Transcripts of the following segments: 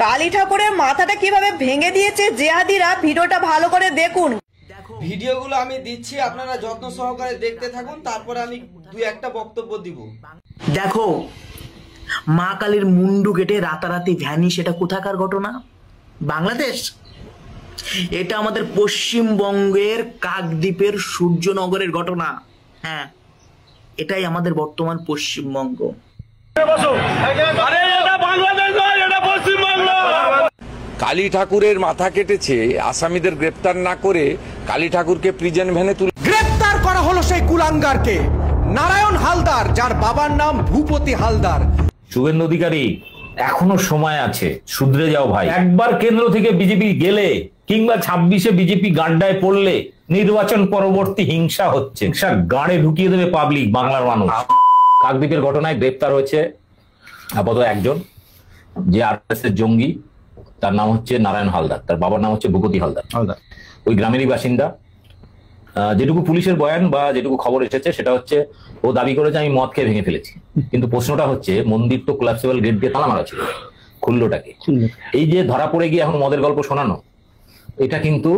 কালী ঠাকুরের মাথাটা কিভাবে ভেঙে দিয়েছে জেহাদিরা, ভিডিওটা ভালো করে দেখুন। ভিডিওগুলো আমি দিচ্ছি, আপনারা যত্ন সহকারে দেখতে থাকুন, তারপরে আমি দুই একটা বক্তব্য দিব। দেখো, মা কালীর মুন্ডু কেটে রাতারাতি ভ্যানিশ, এটা কোথাকার ঘটনা? বাংলাদেশ? এটা আমাদের পশ্চিমবঙ্গের কাকদ্বীপের সূর্যনগরের ঘটনা। হ্যাঁ, এটাই আমাদের বর্তমান পশ্চিমবঙ্গ। কালী ঠাকুরের মাথা কেটেছে, আসামিদের গ্রেপ্তার না করে কালী ঠাকুরকে প্রিজন ভ্যানে তুলে গ্রেপ্তার করা হলো সেই কুলাঙ্গারকে, নারায়ণ হালদার, যার বাবার নাম ভূপতি হালদার। শুভেন্দু অধিকারী, এখনো সময় আছে, শুধরে যাও ভাই। একবার কেন্দ্র থেকে বিজেপি গেলে কিংবা 26-এ বিজেপি গাড্ডায় পড়লে নির্বাচন পরবর্তী হিংসা হচ্ছে, গাড়ে ঢুকিয়ে দেবে পাবলিক, বাংলার মানুষ। কাকদ্বীপের ঘটনায় গ্রেপ্তার হয়েছে আপাতত একজন, যে আরএসএস জঙ্গি, তার নাম হচ্ছে নারায়ণ হালদার, তার বাবার নাম হচ্ছে ভূপতি হালদার, ওই গ্রামেরই বাসিন্দা। যেটুকু পুলিশের বয়ান বা যেটুকু খবর এসেছে সেটা হচ্ছে ও দাবি করেছে আমি মদ খেয়ে ভেঙে ফেলেছি। কিন্তু প্রশ্নটা হচ্ছে, মন্দির তো কোলাপসেবল গেট দিয়ে তালা মারা ছিল, খুললোটাকে? এই যে ধরা পড়ে গিয়ে এখন মদের গল্প শোনানো, এটা কিন্তু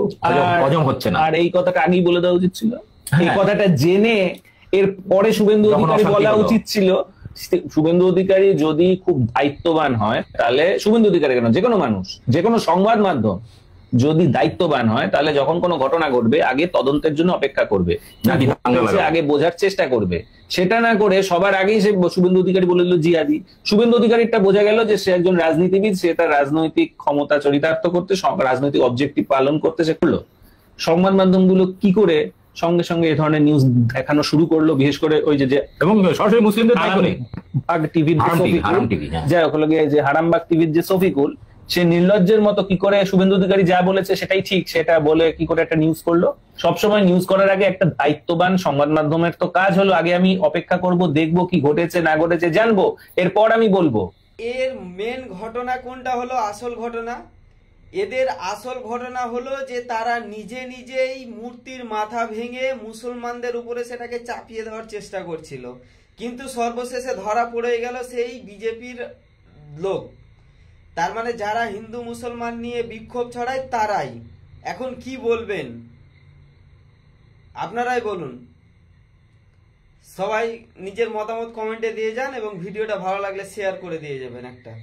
হজম হচ্ছে না। আর এই কথাটা আগেই বলে দেওয়া উচিত ছিল, এই কথাটা জেনে এর পরে শুভেন্দু অধিকারী বলা উচিত ছিল। শুভেন্দু অধিকারী যদি খুব দায়িত্ববান হয়, তাহলে শুভেন্দু অধিকারী কেন, যে কোনো মানুষ, যে কোনো সংবাদ মাধ্যম যদি দায়িত্ববান হয়, তাহলে যখন কোনো ঘটনা ঘটবে আগে তদন্তের জন্য অপেক্ষা করবে, আগে বোঝার চেষ্টা করবে। সেটা না করে সবার আগেই সে শুভেন্দু অধিকারী বলে দিল জিহাদি। শুভেন্দু অধিকারীটা বোঝা গেল যে সে একজন রাজনীতিবিদ, সে তার রাজনৈতিক ক্ষমতা চরিতার্থ করতে, রাজনৈতিক অবজেক্টিভ পালন করতে সে করলো। সংবাদ মাধ্যমগুলো কি করে সঙ্গে সঙ্গে এই ধরনের নিউজ দেখানো শুরু করলো, বিশেষ করে ওই যে এবং সরাসরি মুসলিমদের টিভির যে হারামবাগ টিভির যে শফিকুল, সে নির্লজ্জের মতো কি করে শুভেন্দু অধিকারী যা বলেছে সেটাই ঠিক সেটা বলে কি করে একটা নিউজ করলো। সবসময় নিউজ করার আগে একটা দায়িত্ববান সংবাদ মাধ্যমের তো কাজ হলো আগে আমি অপেক্ষা করব, দেখবো কি ঘটেছে না ঘটেছে জানবো, এরপর আমি বলবো। এর মেন ঘটনা কোনটা হলো? আসল ঘটনা, এদের আসল ঘটনা হলো যে তারা নিজে নিজেই মূর্তির মাথা ভেঙে মুসলমানদের উপরে সেটাকে চাপিয়ে দেওয়ার চেষ্টা করছিল, কিন্তু সর্বশেষে ধরা পড়ে গেল সেই বিজেপির লোক। তার মানে যারা হিন্দু মুসলমান নিয়ে বিক্ষোভ ছড়ায় তারাই। এখন কি বলবেন আপনারাই বলুন, সবাই নিজের মতামত কমেন্টে দিয়ে যান এবং ভিডিওটা ভালো লাগলে শেয়ার করে দিয়ে যাবেন একটা।